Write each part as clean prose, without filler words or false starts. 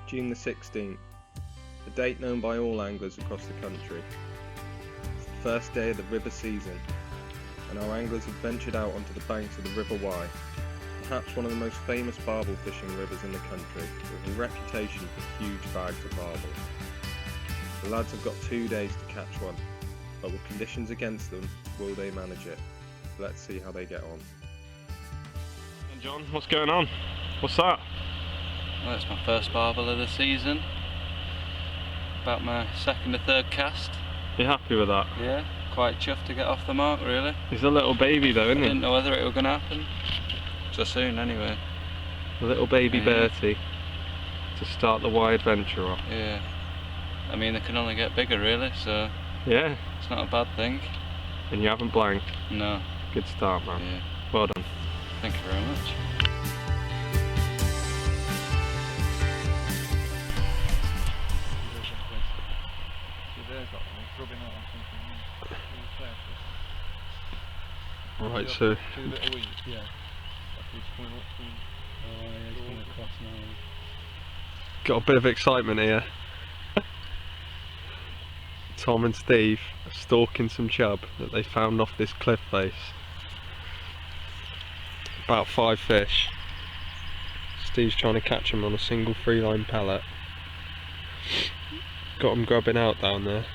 June the 16th, a date known by all anglers across the country. It's the first day of the river season, and our anglers have ventured out onto the banks of the River Wye, perhaps one of the most famous barbel fishing rivers in the country, with a reputation for huge bags of barbel. The lads have got 2 days to catch one, but with conditions against them, will they manage it? Let's see how they get on. And John, what's going on? What's that? Well, it's my first barbel of the season. About my second or third cast. You happy with that? Yeah, quite chuffed to get off the mark, really. He's a little baby though, isn't he? Didn't know whether it was going to happen. So soon, anyway. A little baby Bertie to start the Wye adventure off. Yeah. I mean, they can only get bigger, really, so Yeah. it's not a bad thing. And you haven't blanked. No. Good start, man. Yeah. Well done. Thank you very much. Right, so got a bit of excitement here. Tom and Steve are stalking some chub that they found off this cliff face. About 5 fish. Steve's trying to catch them on a single 3-line pellet. Got them grubbing out down there.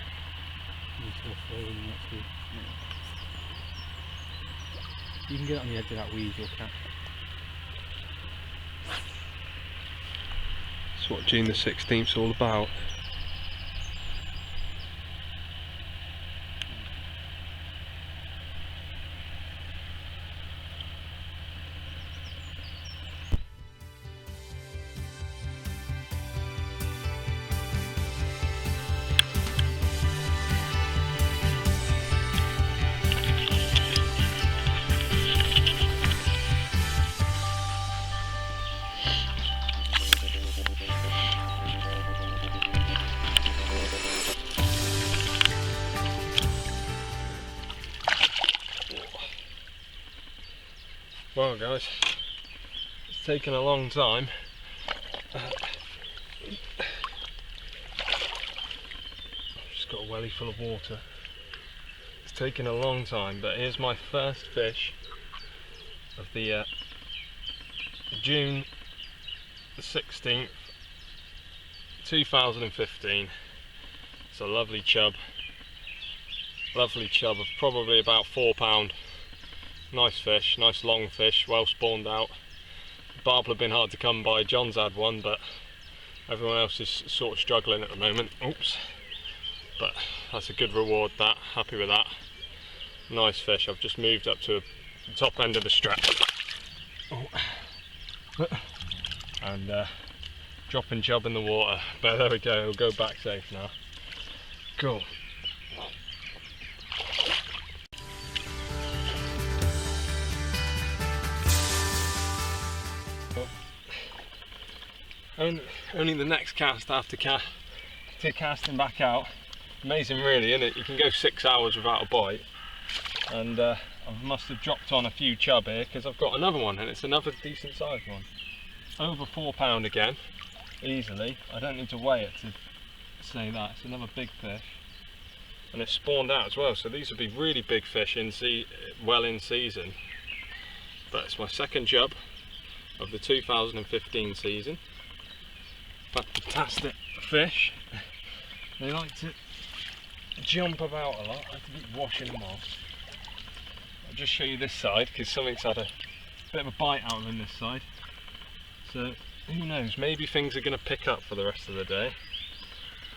You can get on the edge of that weed, you'll catch. That's what June the 16th is all about. Well guys, it's taken a long time. Just got a welly full of water. It's taken a long time, but here's my first fish of the June the 16th, 2015. It's a lovely chub of probably about £4. Nice fish, nice long fish, well spawned out. Barbel have been hard to come by. John's had one, but everyone else is sort of struggling at the moment. Oops. But that's a good reward, that. Happy with that. Nice fish. I've just moved up to the top end of the strap. Oh. And dropping chub in the water. But there we go, it'll go back safe now. Cool. Only the next cast after casting back out. Amazing really, isn't it? You can go 6 hours without a bite. And I must have dropped on a few chub here because I've got another one, and it's another decent sized one. Over £4 again, easily. I don't need to weigh it to say that. It's another big fish. And it's spawned out as well, so these would be really big fish well in season. But it's my second chub of the 2015 season. Fantastic fish. They like to jump about a lot. I have to keep washing them off. I'll just show you this side because something's had a bit of a bite out of them this side. So who knows, maybe things are going to pick up for the rest of the day.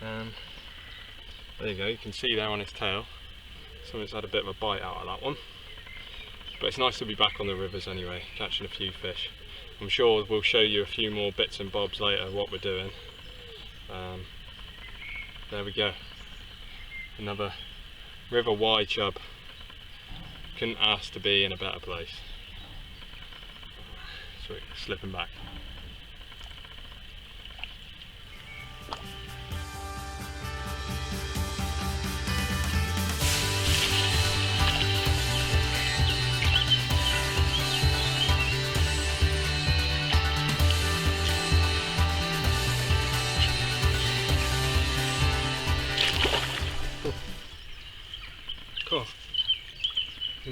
There you go, you can see there on his tail. Something's had a bit of a bite out of that one. But it's nice to be back on the rivers anyway, catching a few fish. I'm sure we'll show you a few more bits and bobs later what we're doing. There we go. Another River Wye chub. Couldn't ask to be in a better place. Sweet, slipping back.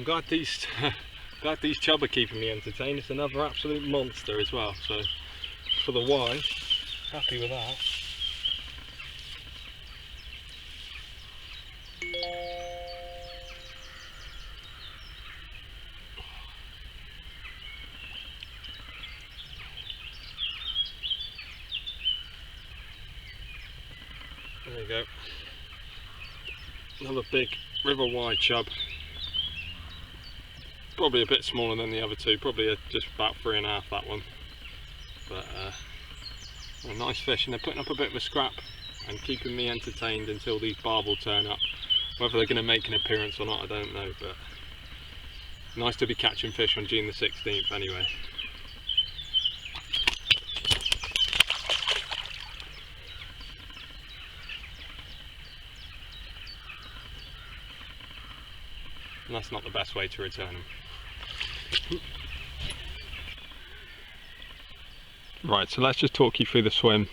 I'm glad these glad these chub are keeping me entertained. It's another absolute monster as well, so for the Y, happy with that. There you go. Another big river wide chub. Probably a bit smaller than the other two, probably just about 3.5 that one. But a nice fish, and they're putting up a bit of a scrap and keeping me entertained until these barbel turn up. Whether they're going to make an appearance or not, I don't know, but nice to be catching fish on June the 16th anyway. And that's not the best way to return them. Right, so let's just talk you through the swim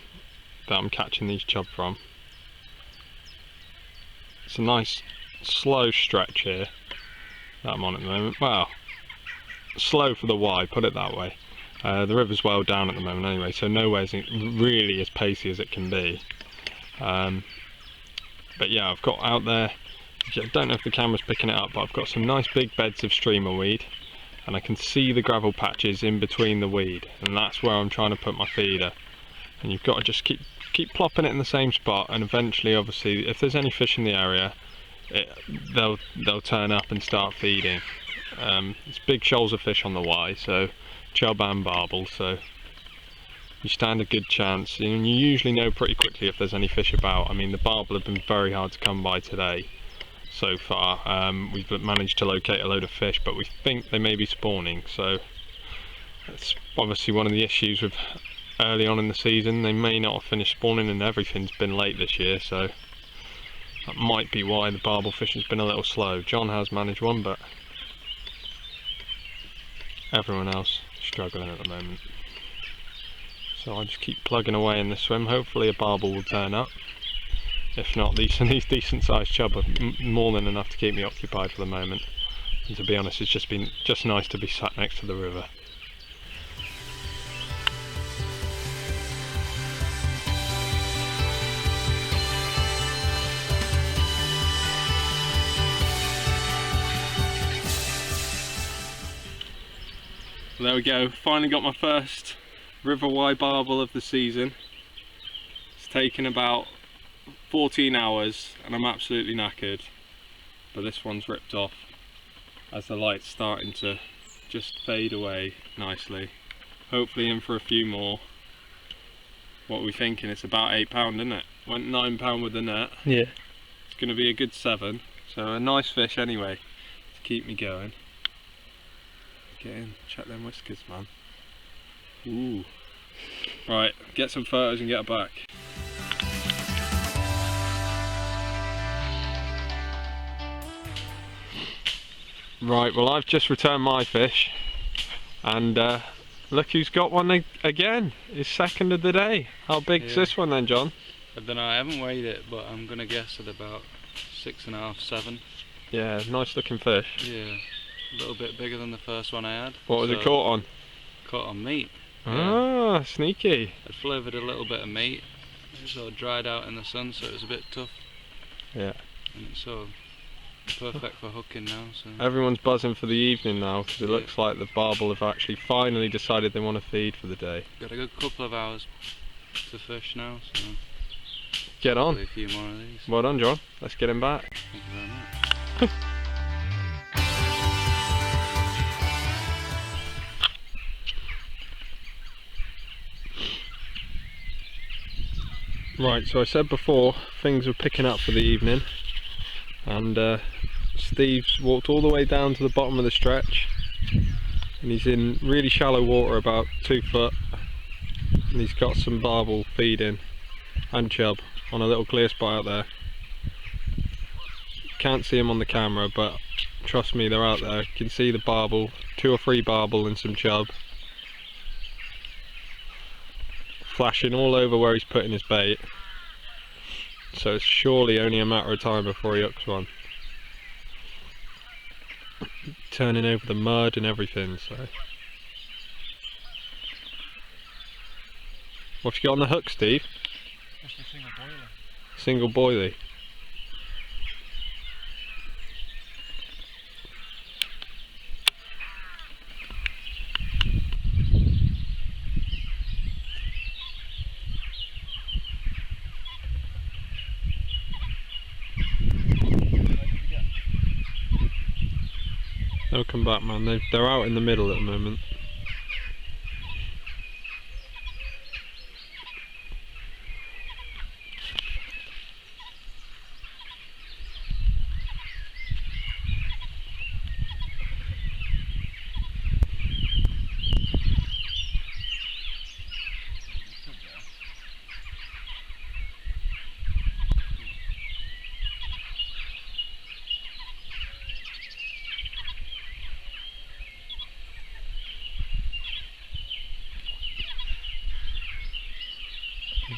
that I'm catching these chub from. It's a nice slow stretch here that I'm on at the moment. Well, slow for the Y, put it that way. The river's well down at the moment anyway, so nowhere's really as pacey as it can be. But yeah, I've got out there, I don't know if the camera's picking it up, but I've got some nice big beds of streamer weed, and I can see the gravel patches in between the weed, and that's where I'm trying to put my feeder. And you've got to just keep plopping it in the same spot, and eventually, obviously, if there's any fish in the area, they'll turn up and start feeding. It's big shoals of fish on the Y, so chub and barbel, so you stand a good chance, and you usually know pretty quickly if there's any fish about. I mean, the barbel have been very hard to come by today so far. We've managed to locate a load of fish, but we think they may be spawning, so that's obviously one of the issues with early on in the season. They may not have finished spawning, and everything's been late this year, so that might be why the barbel fishing's been a little slow. John has managed one, but everyone else struggling at the moment. So I just keep plugging away in the swim. Hopefully a barbel will turn up. If not, these decent sized chub are more than enough to keep me occupied for the moment. And to be honest, it's just nice to be sat next to the river. There we go, finally got my first river Y barbel of the season. It's taken about 14 hours and I'm absolutely knackered, but this one's ripped off as the light's starting to just fade away nicely. Hopefully in for a few more. What are we thinking? It's about £8, isn't it? Went £9 with the net. Yeah. It's going to be a good 7, so a nice fish anyway to keep me going. Get in, check them whiskers, man. Ooh. Right, get some photos and get back. Right, well I've just returned my fish, and look who's got one again. His second of the day. How big's this one then, John? I don't know, I haven't weighed it, but I'm gonna guess at about 6.5, 7. Yeah, nice looking fish. Yeah. A little bit bigger than the first one I had. What was it caught on? Caught on meat. Ah, sneaky. I'd flavoured a little bit of meat. It sort of dried out in the sun, so it was a bit tough. Yeah. And it's sort of perfect for hooking now. So everyone's buzzing for the evening now, because it looks like the barbel have actually finally decided they want to feed for the day. Got a good couple of hours to fish now, so get on. A few more of these. Well done, John. Let's get him back. Thank you very much. Right, so I said before things were picking up for the evening, and Steve's walked all the way down to the bottom of the stretch, and he's in really shallow water, about 2 foot, and he's got some barbel feeding and chub on a little clear spot out there. Can't see them on the camera, but trust me, they're out there. You can see the barbel, 2 or 3 barbel and some chub flashing all over where he's putting his bait, so it's surely only a matter of time before he hooks one. turning over the mud and everything, so. What have you got on the hook, Steve? Just a single boiler. Single boilie. They'll come back, man. They're out in the middle at the moment.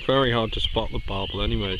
Very hard to spot the barbel anyway.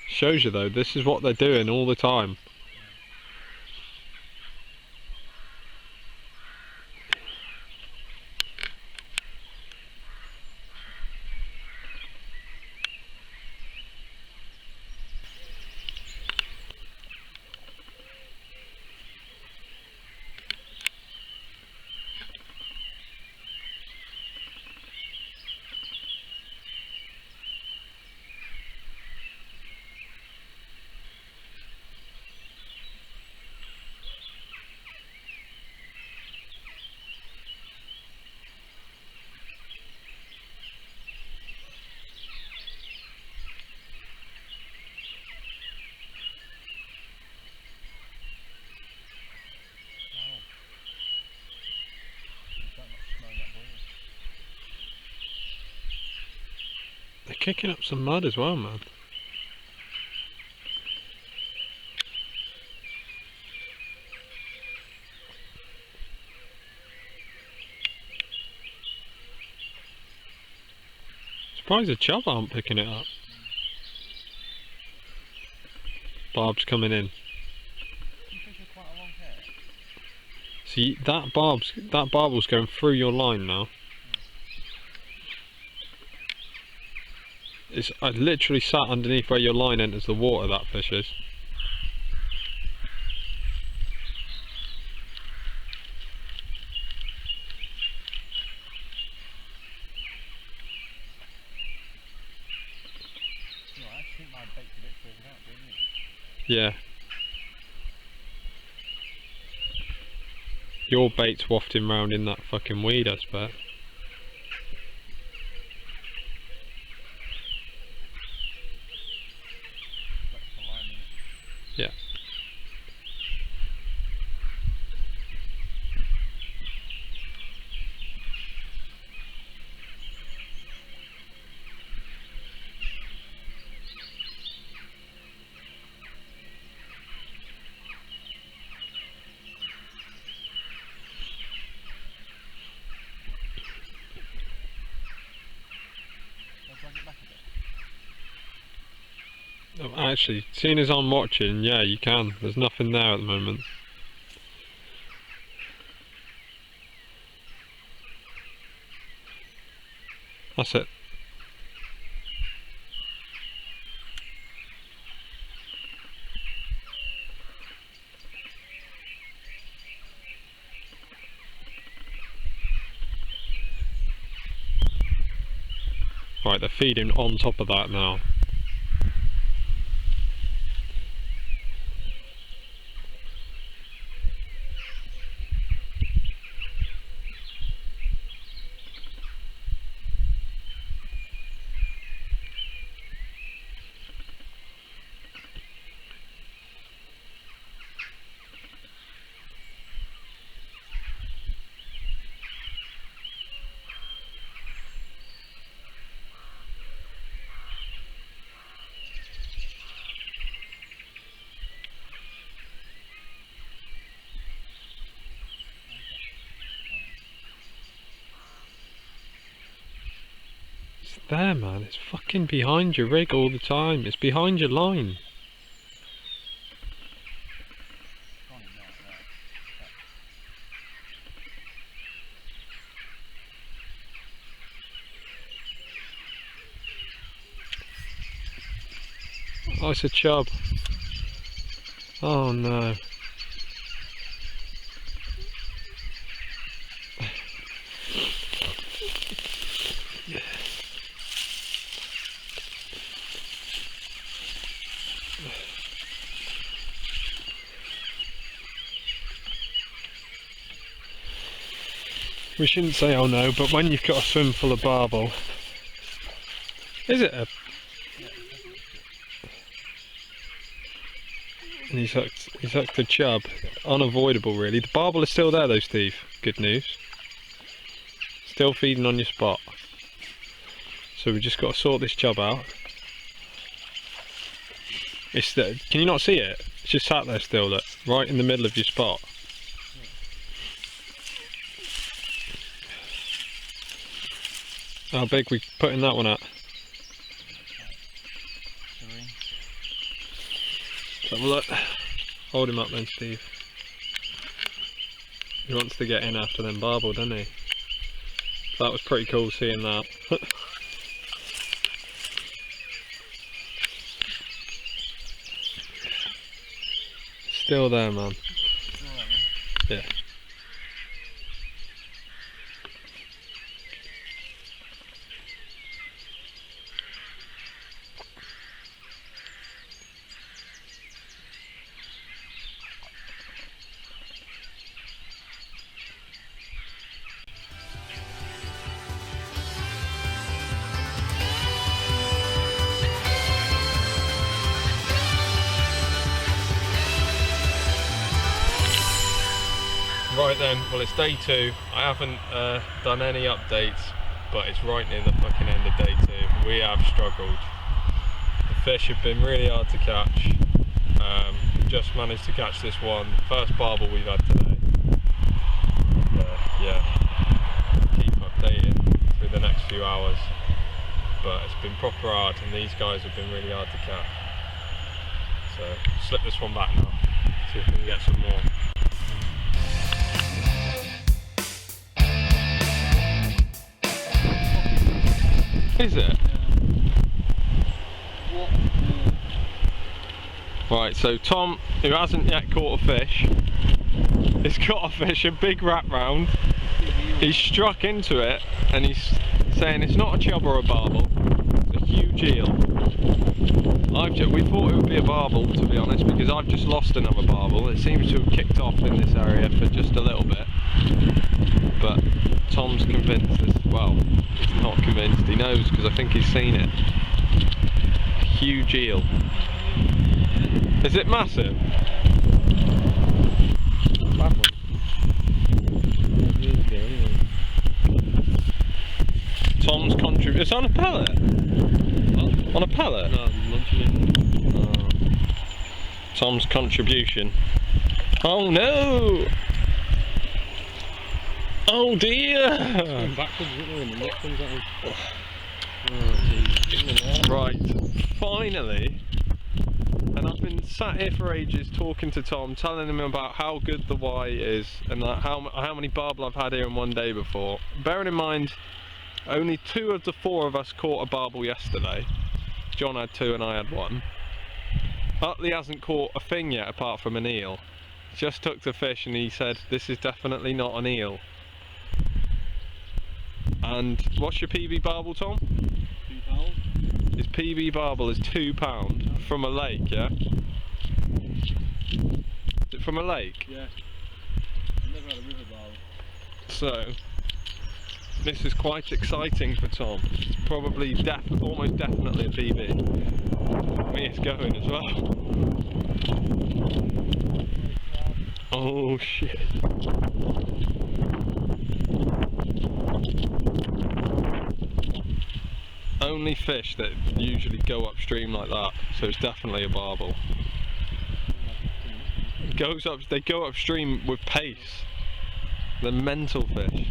Shows you though, this is what they're doing all the time. They're kicking up some mud as well, man. Surprised the chub aren't picking it up. Barb's coming in. See, that barbel's going through your line now. I literally sat underneath where your line enters the water, that fish is. Yeah. Your bait's wafting round in that fucking weed, I suppose. Actually, seeing as I'm watching, yeah, you can. There's nothing there at the moment. That's it. Right, they're feeding on top of that now. It's there, man. It's fucking behind your rig all the time. It's behind your line. Oh, it's a chub. Oh no. We shouldn't say oh no, but when you've got a swim full of barbel, is it a... And he's hooked a chub. Unavoidable really. The barbel is still there though, Steve. Good news. Still feeding on your spot. So we just got to sort this chub out. It's there. Can you not see it? It's just sat there still, look, right in the middle of your spot. How big we putting that one at? Let's have a look. Hold him up then, Steve. He wants to get in after them barbel, doesn't he? That was pretty cool seeing that. Still there, man. Yeah. Right then, well it's day 2. I haven't done any updates, but it's right near the fucking end of day 2. We have struggled. The fish have been really hard to catch. Just managed to catch this one, first barbel we've had today. Yeah, keep updating through the next few hours. But it's been proper hard and these guys have been really hard to catch. So slip this one back now, see if we can get some more. Is it? Right, so Tom, who hasn't yet caught a fish, has got a fish, a big wrap round. He's struck into it and he's saying it's not a chub or a barbel, it's a huge eel. We thought it would be a barbel, to be honest, because I've just lost another barbel. It seems to have kicked off in this area for just a little bit. But Tom's convinced this, well, he's not convinced, he knows because I think he's seen it. A huge eel. Is it massive? Tom's contribution. It's on a pellet? What? On a pellet? No, I'm munching it. Oh. Tom's contribution. Oh no! Oh dear! Going backwards, isn't it, when the net comes at him? Oh, geez. Right, finally and I've been sat here for ages talking to Tom, telling him about how good the Y is and like how many barbel I've had here in one day before. Bearing in mind, only 2 of the 4 of us caught a barbel yesterday. John had 2 and I had 1. Utley hasn't caught a thing yet apart from an eel. Just took the fish and he said, this is definitely not an eel. And what's your PB barbel, Tom? £2. His PB barbel is £2 from a lake, yeah? Is it from a lake? Yeah. I've never had a river barbel. So, this is quite exciting for Tom. It's probably almost definitely a PB. Me, it's going as well. Oh shit. Only fish that usually go upstream like that, so it's definitely a barbel. They go upstream with pace. They're mental fish.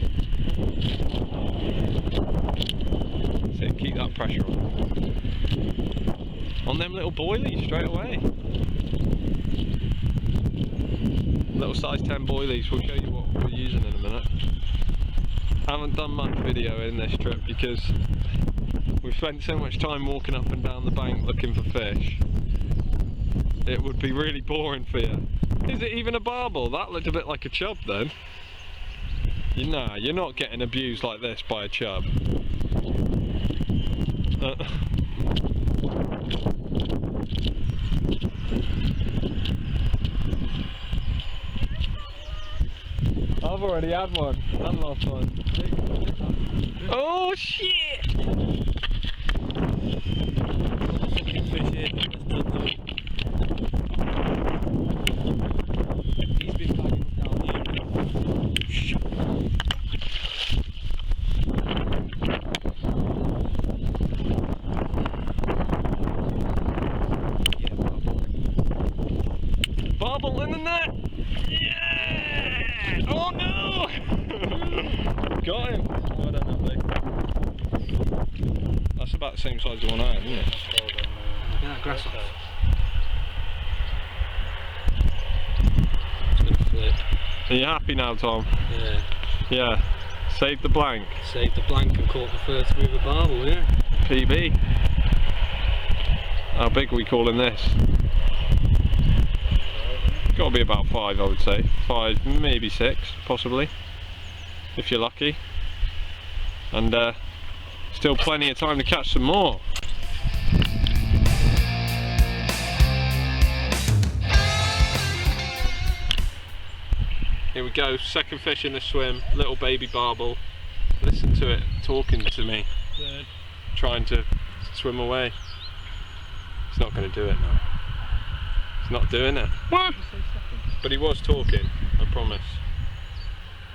So keep that pressure on. On them little boilies straight away. Little size 10 boilies, we'll show you what we're using in a minute. Haven't done much video in this trip because we've spent so much time walking up and down the bank looking for fish. It would be really boring for you. Is it even a barbel? That looked a bit like a chub then. Nah, you're not getting abused like this by a chub. I've already had one and lost one. Oh shit! He's been packing up down here. Barbel in the net! Yeah! Oh no! Got him! Well done, Utley. That's about the same size as the one I had, isn't it? Get that grass off. It's gonna flip. Are you happy now, Tom? Yeah. Yeah. Saved the blank. Saved the blank and caught the first river barbel, yeah. PB. How big are we calling this? Got to be about 5, I would say. 5, maybe 6, possibly, if you're lucky. And still plenty of time to catch some more. Here we go, second fish in the swim, little baby barbel. Listen to it talking to me, trying to swim away. It's not going to do it now. It's not doing it. But he was talking, I promise.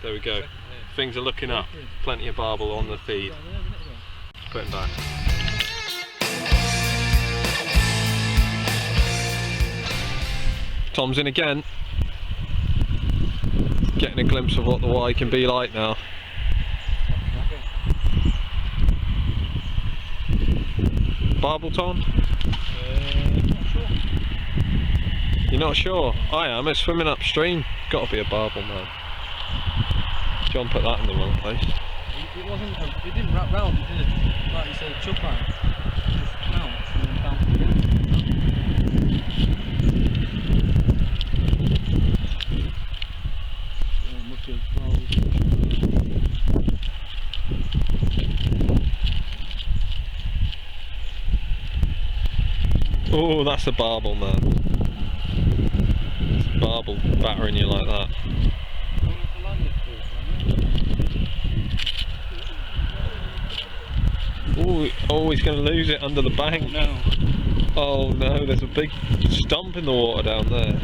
There we go. Things are looking up. Plenty of barbel on the feed. Put him back. Tom's in again. Getting a glimpse of what the Y can be like now. Barbel, Tom? Not sure. You're not sure? I am. It's swimming upstream. Got to be a barbel, man. John put that in the wrong place. It wasn't. It didn't wrap round, it did. Like you say, chub line. Just bounced and then bounced again. Must be Oh, that's a barbel, man. It's a barbel battering you like that. Oh, he's going to lose it under the bank. No. Oh no, there's a big stump in the water down there.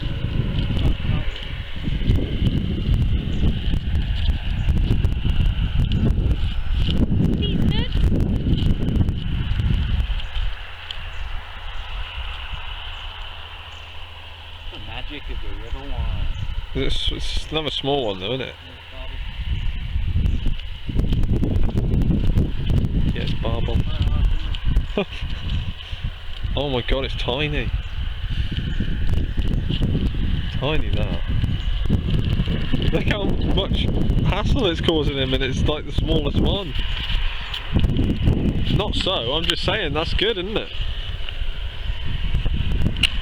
The magic of the river wine. It's another small one though, isn't it? Yeah, it's barbel. Oh my god, it's tiny. tiny, that. Look how much hassle it's causing him, and it's like the smallest one. Not so, I'm just saying, that's good, isn't it?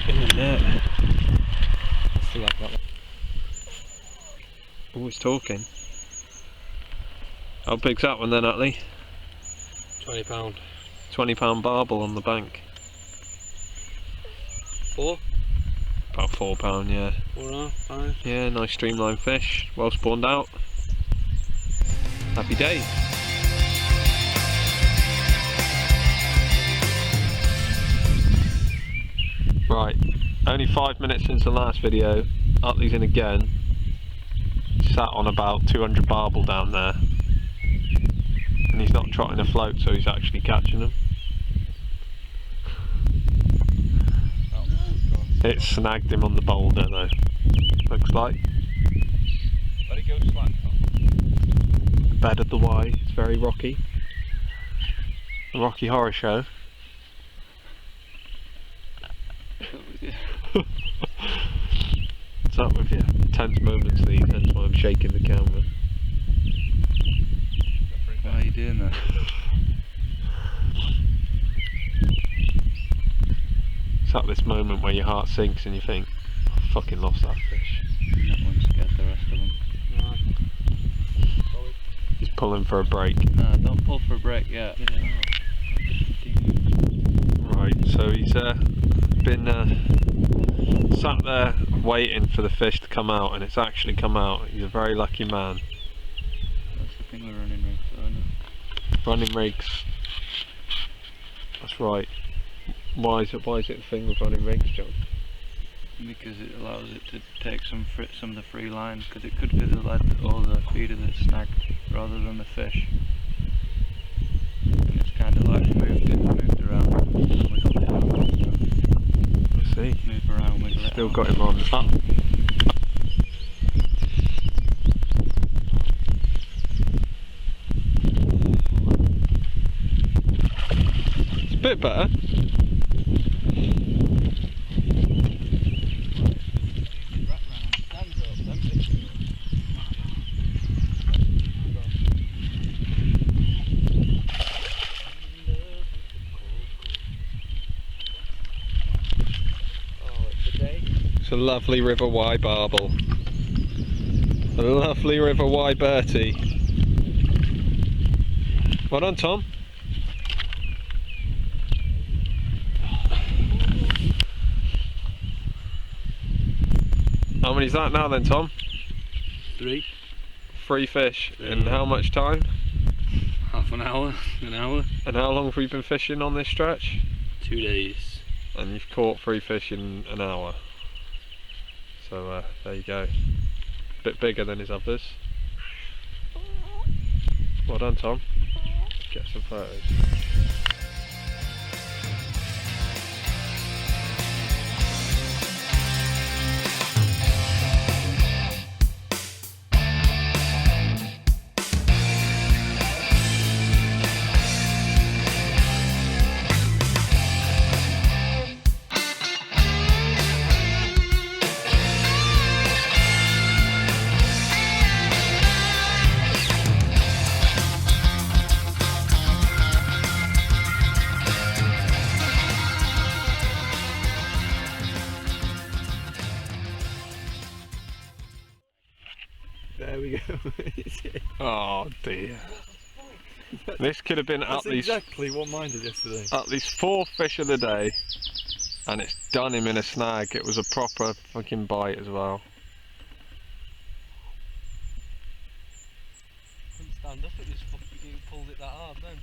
In the net. Still like that one. Oh, he's talking. How big's that one then, Atlee? £20. £20 barbel on the bank. 4? About £4, yeah. 4.5, 5. Yeah, nice streamline fish, well spawned out. Happy days. Right, only 5 minutes since the last video, Atlee's in again. Sat on about 200 barbel down there. And he's not trotting a float, so he's actually catching them. It snagged him on the boulder though, looks like. Let it go slack, Tom. Bed of the Y, it's very rocky. The Rocky Horror Show. What's up with you? Tense moments these, hence why I'm shaking the camera. Why are you doing that? It's at this moment where your heart sinks and you think, I fucking lost that fish. That one's scared the rest of them. He's pulling for a break. Nah, don't pull for a break yet. Get it out. Right, so he's been sat there waiting for the fish to come out, and it's actually come out. He's a very lucky man. That's the thing with running rigs, though, isn't it? Running rigs. That's right. Why is it a thing with running rigs, John? Because it allows it to take some of the free line, because it could be the lead or the feeder that's snagged rather than the fish. And it's kind of like moved around, wiggled it out. Let's see. Move around, wiggle it Still out. got him on. It's a bit better. It's a lovely River Y barbel. A lovely River Y Bertie. Well done, Tom. How many's that now then, Tom? 3. 3 fish. In how much time? Half an hour, an hour. And how long have we been fishing on this stretch? 2 days. And you've caught 3 fish in an hour. So there you go. Bit bigger than his others. Well done, Tom. Get some photos. There we go. Oh dear. This could have been That's at least exactly what mine did yesterday. at least 4 fish of the day, and it's done him in a snag. It was a proper fucking bite as well. Couldn't stand up, it was fucking, it pulled it that hard then.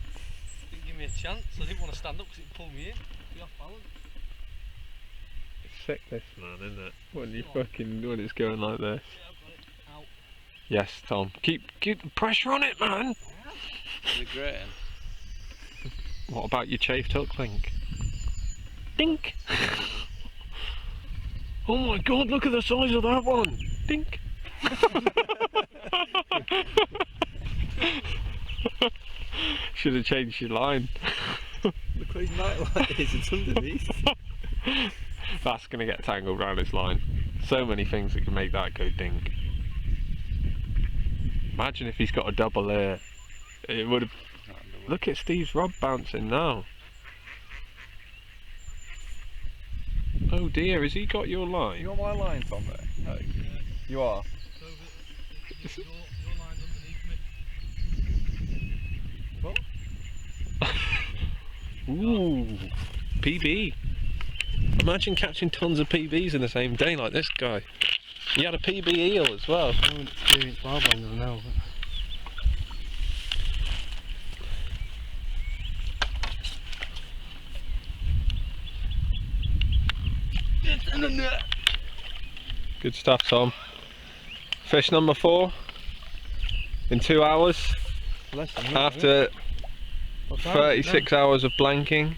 Didn't give me a chance, I didn't want to stand up because it pulled me in. Be off balance. It's sick, this man, isn't it? When it's going like this. Yeah, I've got it. Out. Yes, Tom. Keep the pressure on it, man. Is it grating? What about your chafed hook link? Dink. Oh my god, look at the size of that one. Dink. Should have changed your line. Look what his night light is, it's underneath. That's going to get tangled around his line. So many things that can make that go dink. Imagine if he's got a double here. It would have. Look at Steve's rod bouncing now. Oh dear, has he got your line? You got my line from there? No. You are? Your line's underneath me. Ooh, PB. Imagine catching tons of PBs in the same day like this guy. He had a PB eel as well. I haven't experienced barbel now. Good stuff, Tom. Fish number 4 in 2 hours Less than that, after What's that? 36 hours of blanking.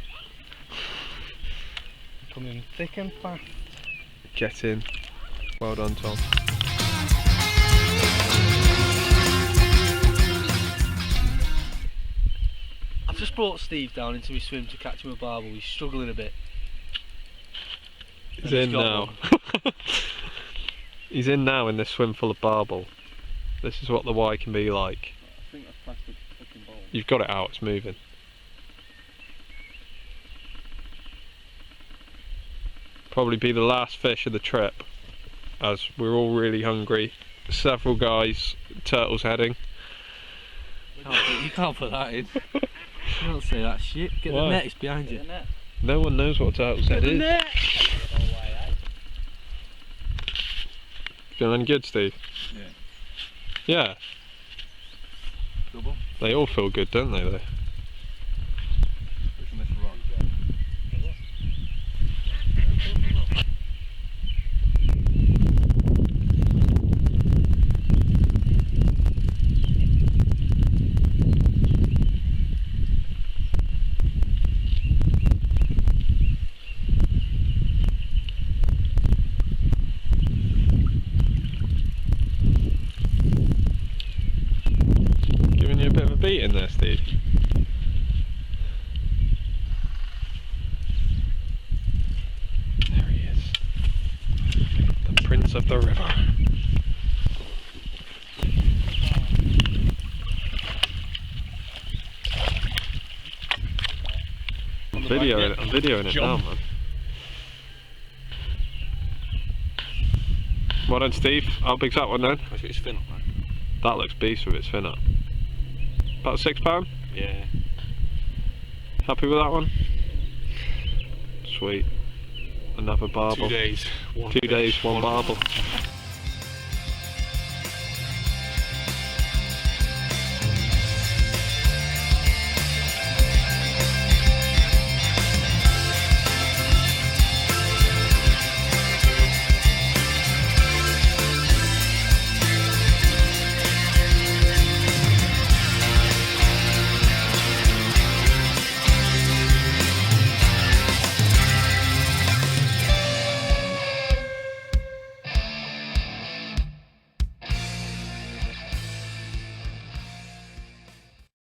Coming thick and fast. Get in. Well done, Tom. I've just brought Steve down into his swim to catch him a barbel. He's struggling a bit. He's And in now. He's in now in this swim full of barbel. This is what the Y can be like. I think that's plastic fucking ball. You've got it out, it's moving. Probably be the last fish of the trip, as we're all really hungry. Several guys, turtles heading. You can't put that in. You don't say that shit. Get Why? the net, it's behind you. No one knows what a turtle's head is. Net! Feeling good, Steve? Yeah. Double? They all feel good, don't they, though? Pushing this rod. Giving you a bit of a beat in there, Steve. There he is. The Prince of the River. I'm videoing it now, man. Well done, Steve. How big's that one then? Let's get his fin up, man. That looks beast with its fin up. About £6? Yeah. Happy with that one? Sweet. Another barbel. 2 days. 2 days, one barbel.